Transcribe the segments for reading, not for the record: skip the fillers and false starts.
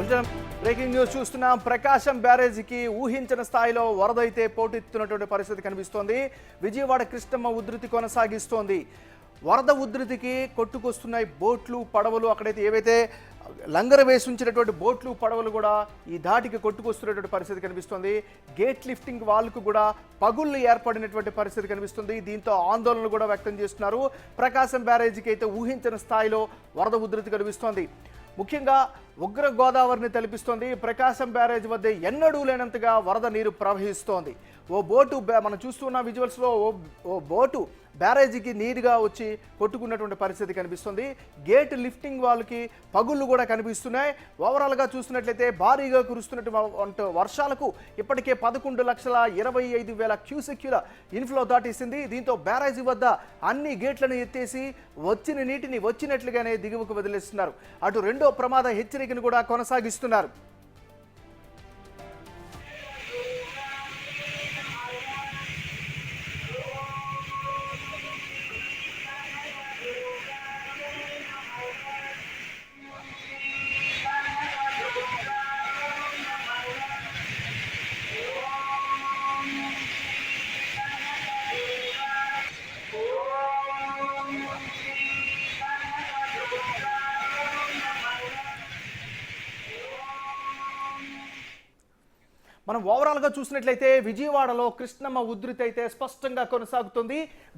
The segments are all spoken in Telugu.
బ్రేకింగ్ న్యూస్ చూస్తున్నాం. ప్రకాశం బ్యారేజీకి ఊహించిన స్థాయిలో వరద అయితే పోటెత్తుతున్నటువంటి పరిస్థితి కనిపిస్తోంది. విజయవాడ కృష్ణమ్మ ఉధృతి కొనసాగిస్తోంది. వరద ఉధృతికి కొట్టుకొస్తున్నాయి బోట్లు, పడవలు. అక్కడైతే ఏవైతే లంగర వేసి ఉంచినటువంటి బోట్లు, పడవలు కూడా ఈ ధాటికి కొట్టుకొస్తున్నటువంటి పరిస్థితి కనిపిస్తుంది. గేట్ లిఫ్టింగ్ వాళ్ళకు కూడా పగుళ్ళు ఏర్పడినటువంటి పరిస్థితి కనిపిస్తుంది. దీంతో ఆందోళనలు కూడా వ్యక్తం చేస్తున్నారు. ప్రకాశం బ్యారేజీకి అయితే ఊహించిన స్థాయిలో వరద ఉధృతి కనిపిస్తోంది. ముఖ్యంగా ఉగ్ర గోదావరిని తలపిస్తోంది. ప్రకాశం బ్యారేజ్ వద్ద ఎన్నడూ లేనంతగా వరద నీరు ప్రవహిస్తోంది. ఓ బోటు మనం చూస్తున్న విజువల్స్లో ఓ బోటు బ్యారేజీకి నీరుగా వచ్చి కొట్టుకున్నటువంటి పరిస్థితి కనిపిస్తుంది. గేట్ లిఫ్టింగ్ వాళ్ళకి పగుళ్ళు కూడా కనిపిస్తున్నాయి. ఓవరాల్గా చూసినట్లయితే భారీగా కురుస్తున్నటువంటి వర్షాలకు ఇప్పటికే 11,25,000 క్యూసెక్యుల ఇన్ఫ్లో దాటేసింది. దీంతో బ్యారేజీ వద్ద అన్ని గేట్లను ఎత్తేసి వచ్చిన నీటిని వచ్చినట్లుగానే దిగువకు వదిలేస్తున్నారు. అటు రెండో ప్రమాద హెచ్చరికను కూడా కొనసాగిస్తున్నారు. మనం ఓవరాల్గా చూసినట్లయితే విజయవాడలో కృష్ణమ్మ ఉధృతి అయితే స్పష్టంగా కొనసాగుతుంది.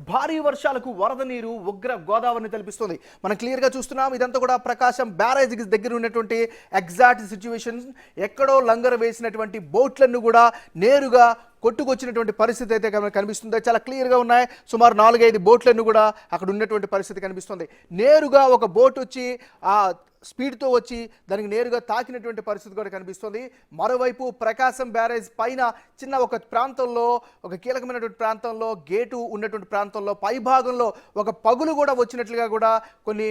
భారీ వర్షాలకు వరద నీరు ఉగ్ర గోదావరిని తలపిస్తుంది. మనం క్లియర్గా చూస్తున్నాం. ఇదంతా కూడా ప్రకాశం బ్యారేజ్కి దగ్గర ఉన్నటువంటి ఎగ్జాక్ట్ సిచ్యువేషన్. ఎక్కడో లంగర వేసినటువంటి బోట్లను కూడా నేరుగా కొట్టుకొచ్చినటువంటి పరిస్థితి అయితే కనిపిస్తుంది. చాలా క్లియర్గా ఉన్నాయి. సుమారు 4-5 బోట్లను కూడా అక్కడ ఉన్నటువంటి పరిస్థితి కనిపిస్తుంది. నేరుగా ఒక బోట్ వచ్చి ఆ స్పీడ్తో వచ్చి దానికి నేరుగా తాకినటువంటి పరిస్థితి కూడా కనిపిస్తుంది. మరోవైపు ప్రకాశం బ్యారేజ్ పైన చిన్న ఒక ప్రాంతంలో, ఒక కీలకమైనటువంటి ప్రాంతంలో, గేటు ఉన్నటువంటి ప్రాంతంలో పై భాగంలో ఒక పగులు కూడా వచ్చినట్లుగా కూడా కొన్ని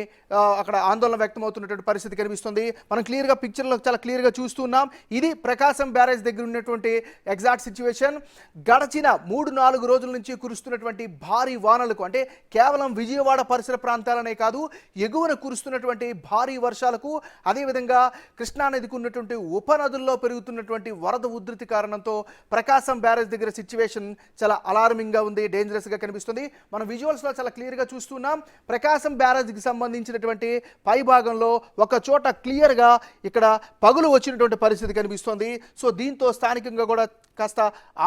అక్కడ ఆందోళన వ్యక్తమవుతున్నటువంటి పరిస్థితి కనిపిస్తుంది. మనం క్లియర్గా పిక్చర్లో చాలా క్లియర్గా చూస్తున్నాం. ఇది ప్రకాశం బ్యారేజ్ దగ్గర ఉన్నటువంటి ఎగ్జాక్ట్ సిచ్యువేషన్. గడచిన 3-4 రోజుల నుంచి కురుస్తున్నటువంటి భారీ వానలకు, అంటే కేవలం విజయవాడ పరిసర ప్రాంతాలనే కాదు, ఎగువన కురుస్తున్నటువంటి భారీ వర్షాలకు, అదేవిధంగా కృష్ణానదికి ఉన్నటువంటి ఉపనదుల్లో పెరుగుతున్నటువంటి వరద ఉధృతి కారణంతో ప్రకాశం బ్యారేజ్ దగ్గర సిచ్యువేషన్ చాలా అలార్మింగ్గా ఉంది, డేంజరస్గా కనిపిస్తుంది. మనం విజువల్స్లో చాలా క్లియర్గా చూస్తున్నాం. ప్రకాశం బ్యారేజ్కి సంబంధించినటువంటి పై భాగంలో ఒక చోట క్లియర్గా ఇక్కడ పగులు వచ్చినటువంటి పరిస్థితి కనిపిస్తుంది. సో దీంతో స్థానికంగా కూడా కాస్త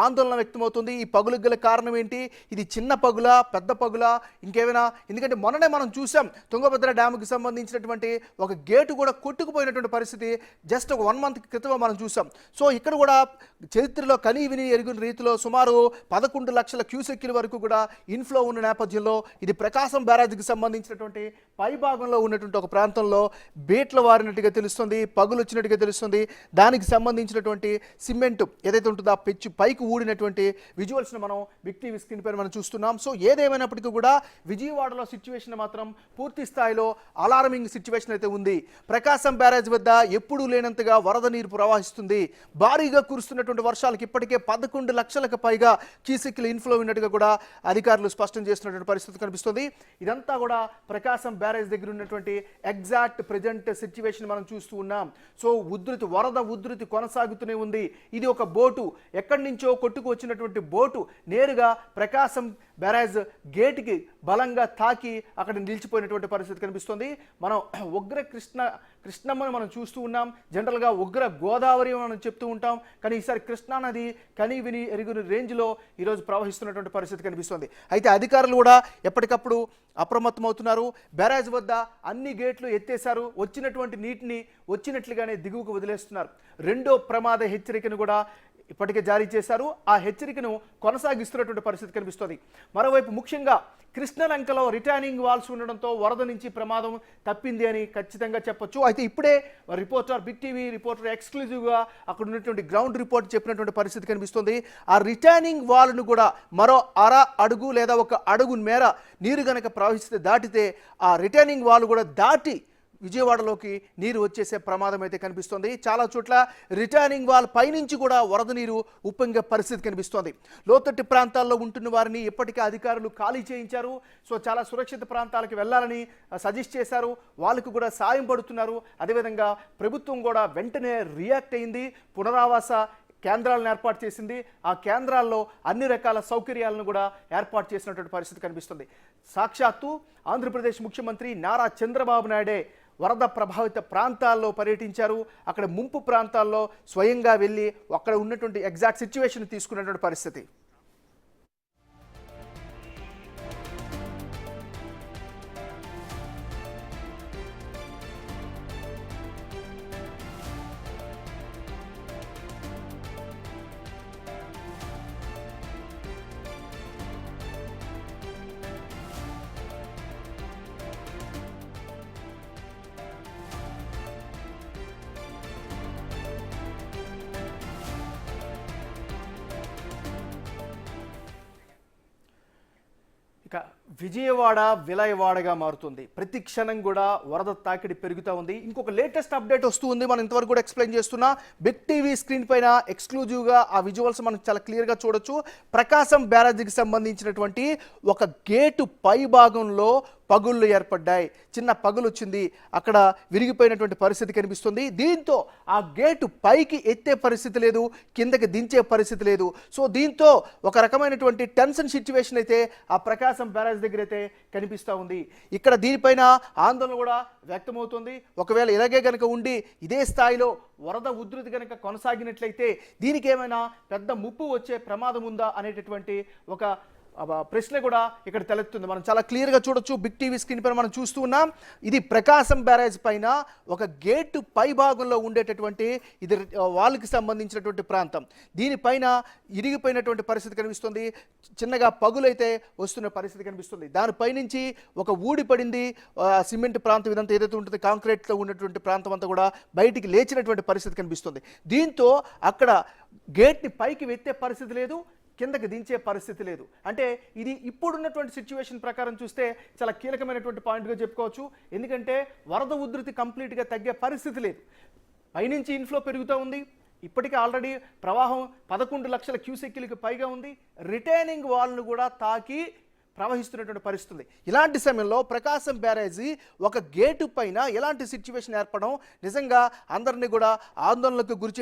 ఆందోళన వ్యక్తమవుతుంది. ఈ పగులకు గల కారణం ఏంటి? ఇది చిన్న పగులా, పెద్ద పగులా, ఇంకేమైనా? ఎందుకంటే మొన్ననే మనం చూసాం తుంగభద్ర డ్యాముకి సంబంధించినటువంటి ఒక గేటు కూడా కొట్టుకుపోయినటువంటి పరిస్థితి జస్ట్ ఒక 1 మంత్ క్రితం మనం చూసాం. సో ఇక్కడ కూడా చరిత్రలో కనీ విని ఎరుగున రీతిలో సుమారు 11 లక్షల క్యూసెక్యుల వరకు కూడా ఇన్ఫ్లో ఉన్న నేపథ్యంలో ఇది ప్రకాశం బ్యారేజ్కి సంబంధించినటువంటి పై భాగంలో ఉన్నటువంటి ఒక ప్రాంతంలో బేట్ల వారినట్టుగా తెలుస్తుంది, పగులు వచ్చినట్టుగా తెలుస్తుంది. దానికి సంబంధించినటువంటి సిమెంట్ ఏదైతే ఉంటుందో ఆ పెచ్చు పైకి ఊడినటువంటి విజువల్స్ను మనం బిగ్ టీవీ స్క్రీన్ పైన మనం చూస్తున్నాం. సో ఏదేమైనప్పటికీ కూడా విజయవాడలో సిచ్యువేషన్ మాత్రం పూర్తి స్థాయిలో అలార్మింగ్ సిచ్యువేషన్ అయితే ఉంది. ప్రకాశం బ్యారేజ్ వద్ద ఎప్పుడూ లేనంతగా వరద నీరు ప్రవహిస్తుంది. భారీగా కురుస్తున్నటువంటి వర్షాలకు ఇప్పటికే 11 లక్షలకు పైగా క్యూసెక్యుల ఇన్ఫ్లో ఉన్నట్టుగా కూడా అధికారులు స్పష్టం చేస్తున్నటువంటి పరిస్థితి కనిపిస్తుంది. ఇదంతా కూడా ప్రకాశం బ్యారేజ్ దగ్గర ఉన్నటువంటి ఎగ్జాక్ట్ ప్రజెంట్ సిచ్యువేషన్ మనం చూస్తూ ఉన్నాం. సో వరద ఉధృతి కొనసాగుతూనే ఉంది. ఇది ఒక బోటు, ఎక్కడి నుంచో కొట్టుకు వచ్చినటువంటి బోటు నేరుగా ప్రకాశం బ్యారేజ్ గేట్కి బలంగా తాకి అక్కడ నిలిచిపోయినటువంటి పరిస్థితి కనిపిస్తుంది. మనం ఉగ్ర కృష్ణమ్మని మనం చూస్తూ ఉన్నాం. జనరల్గా ఉగ్ర గోదావరి మనం చెప్తూ ఉంటాం, కానీ ఈసారి కృష్ణానది కనీ విని ఎరుగుని రేంజ్లో ఈరోజు ప్రవహిస్తున్నటువంటి పరిస్థితి కనిపిస్తుంది. అయితే అధికారులు కూడా ఎప్పటికప్పుడు అప్రమత్తమవుతున్నారు. బ్యారేజ్ వద్ద అన్ని గేట్లు ఎత్తేశారు. వచ్చినటువంటి నీటిని వచ్చినట్లుగానే దిగువకు వదిలేస్తున్నారు. రెండో ప్రమాద హెచ్చరికను కూడా ఇప్పటికే జారీ చేశారు. ఆ హెచ్చరికను కొనసాగిస్తున్నటువంటి పరిస్థితి కనిపిస్తుంది. మరోవైపు ముఖ్యంగా కృష్ణలంకలో రిటైనింగ్ వాల్స్ ఉండడంతో వరద నుంచి ప్రమాదం తప్పింది అని ఖచ్చితంగా చెప్పొచ్చు. అయితే ఇప్పుడే బిగ్ టీవీ రిపోర్టర్ ఎక్స్క్లూజివ్గా అక్కడ ఉన్నటువంటి గ్రౌండ్ రిపోర్ట్ చెప్పినటువంటి పరిస్థితి కనిపిస్తుంది. ఆ రిటైనింగ్ వాల్ను కూడా మరో అడుగు లేదా 1 అడుగు మేర నీరు గనక ప్రవహిస్తే దాటితే ఆ రిటైనింగ్ వాల్ కూడా దాటి విజయవాడలోకి నీరు వచ్చేసే ప్రమాదం అయితే కనిపిస్తోంది. చాలా చోట్ల రిటర్నింగ్ వాల్ పైనుంచి కూడా వరద నీరు ఉప్పొంగే పరిస్థితి కనిపిస్తోంది. లోతట్టు ప్రాంతాల్లో ఉంటున్న వారిని ఇప్పటికే అధికారులు ఖాళీ చేయించారు. సో చాలా సురక్షిత ప్రాంతాలకు వెళ్ళాలని సజెస్ట్ చేశారు. వాళ్ళకు కూడా సాయం పడుతున్నారు. అదేవిధంగా ప్రభుత్వం కూడా వెంటనే రియాక్ట్ అయింది. పునరావాస కేంద్రాలను ఏర్పాటు చేసింది. ఆ కేంద్రాల్లో అన్ని రకాల సౌకర్యాలను కూడా ఏర్పాటు చేసినటువంటి పరిస్థితి కనిపిస్తుంది. సాక్షాత్తు ఆంధ్రప్రదేశ్ ముఖ్యమంత్రి నారా చంద్రబాబు నాయుడే వరద ప్రభావిత ప్రాంతాల్లో పర్యటించారు. అక్కడ ముంపు ప్రాంతాల్లో స్వయంగా వెళ్ళి అక్కడ ఉన్నటువంటి ఎగ్జాక్ట్ సిచ్యువేషన్ తీసుకున్నటువంటి పరిస్థితి. ఇక విజయవాడ విలయవాడగా మారుతుంది. ప్రతి క్షణం కూడా వరద తాకిడి పెరుగుతూ ఉంది. ఇంకొక లేటెస్ట్ అప్డేట్ వస్తూ ఉంది. మనం ఇంతవరకు కూడా ఎక్స్ప్లెయిన్ చేస్తున్నా. బిగ్ టీవీ స్క్రీన్ పైన ఎక్స్క్లూజివ్గా ఆ విజువల్స్ మనం చాలా క్లియర్గా చూడొచ్చు. ప్రకాశం బ్యారేజీకి సంబంధించినటువంటి ఒక గేటు పై భాగంలో పగుళ్ళు ఏర్పడ్డాయి. చిన్న పగులు వచ్చింది. అక్కడ విరిగిపోయినటువంటి పరిస్థితి కనిపిస్తుంది. దీంతో ఆ గేటు పైకి ఎత్తే పరిస్థితి లేదు, కిందకి దించే పరిస్థితి లేదు. సో దీంతో ఒక రకమైనటువంటి టెన్షన్ సిచ్యువేషన్ అయితే ఆ ప్రకాశం బ్యారేజ్ దగ్గర అయితే కనిపిస్తూ ఉంది. ఇక్కడ దీనిపైన ఆందోళన కూడా వ్యక్తమవుతుంది. ఒకవేళ ఇలాగే కనుక ఉండి ఇదే స్థాయిలో వరద ఉధృతి కనుక కొనసాగినట్లయితే దీనికి ఏమైనా పెద్ద ముప్పు వచ్చే ప్రమాదం ఉందా అనేటటువంటి ఒక ప్రశ్న కూడా ఇక్కడ తలెత్తుంది. మనం చాలా క్లియర్గా చూడొచ్చు. బిగ్ టీవీ స్క్రీన్ పైన మనం చూస్తూ ఉన్నాం. ఇది ప్రకాశం బ్యారేజ్ పైన ఒక గేటు పై భాగంలో ఉండేటటువంటి ఇది వాళ్ళకి సంబంధించినటువంటి ప్రాంతం. దీనిపైన ఇరిగిపోయినటువంటి పరిస్థితి కనిపిస్తుంది. చిన్నగా పగులైతే వస్తున్న పరిస్థితి కనిపిస్తుంది. దానిపై నుంచి ఒక ఊడి పడింది. సిమెంట్ ప్రాంతం ఇదంతా ఏదైతే ఉంటుంది కాంక్రీట్తో ఉన్నటువంటి ప్రాంతం అంతా కూడా బయటికి లేచినటువంటి పరిస్థితి కనిపిస్తుంది. దీంతో అక్కడ గేట్ని పైకి ఎత్తే పరిస్థితి లేదు, కిందకి దించే పరిస్థితి లేదు. అంటే ఇది ఇప్పుడున్నటువంటి సిచ్యువేషన్ ప్రకారం చూస్తే చాలా కీలకమైనటువంటి పాయింట్గా చెప్పుకోవచ్చు. ఎందుకంటే వరద ఉధృతి కంప్లీట్గా తగ్గే పరిస్థితి లేదు. పైనుంచి ఇన్ఫ్లో పెరుగుతూ ఉంది. ఇప్పటికే ఆల్రెడీ ప్రవాహం 11 లక్షల క్యూసెక్కిలకు పైగా ఉంది. రిటైనింగ్ వాల్ను కూడా తాకి ప్రవహిస్తున్నటువంటి పరిస్థితి. ఇలాంటి సమయంలో ప్రకాశం బ్యారేజీ ఒక గేటు పైన ఎలాంటి సిచ్యువేషన్ ఏర్పడడం నిజంగా అందరినీ కూడా ఆందోళనకు గురి